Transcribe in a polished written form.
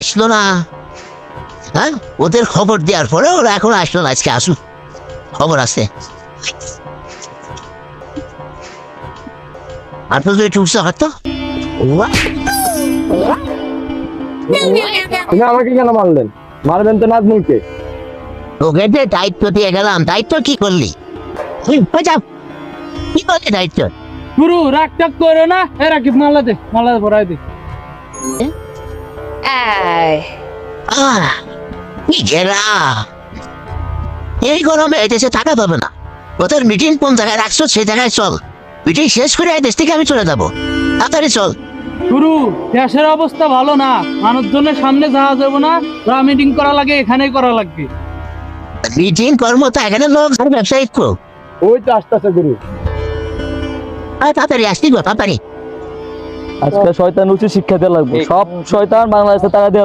আসলো না, হ্যাঁ ওদের খবর দেওয়ার পরে ওরা এখন আসলো না, আজকে আসুক, খবর আছে। আর তো একটু উৎসাহ হতো। তুমি আমাকে কেন মারলেন? মারবেন তো নাজমুলকে। তোকে যে দায়িত্ব দিয়ে গেলাম, দায়িত্ব কি করলি? যাও, কি করলি দায়িত্ব? গুরু রাগ টাগ করো না, এ রাকিব মালা দে ভরাই দে। কি ঘেরা, এই গরমে এদেশে থাকা পাবে না। ওদের মিটিং কোন জায়গায় রাখছো সেই জায়গায় চল, মিটিং শেষ করে এই দেশ থেকে আমি চলে যাবো, তাড়াতাড়ি চল। গুরু দেশের অবস্থা ভালো না, মানুষজনের সামনে যাওয়া যাবে না, ওরা মিটিং করা লাগে এখানেই করা লাগবে। মিটিং কর্ম তো এখানে লোক আর ব্যবসায়িক লোক। ওই তো আসতেছে গুরু। তাড়াতাড়ি আসবি গো, তাড়াতাড়ি। আজকে শয়তান উচিত শিক্ষা দেওয়া লাগবে, সব শয়তান বাংলাদেশে তারা দেওয়া লাগবে।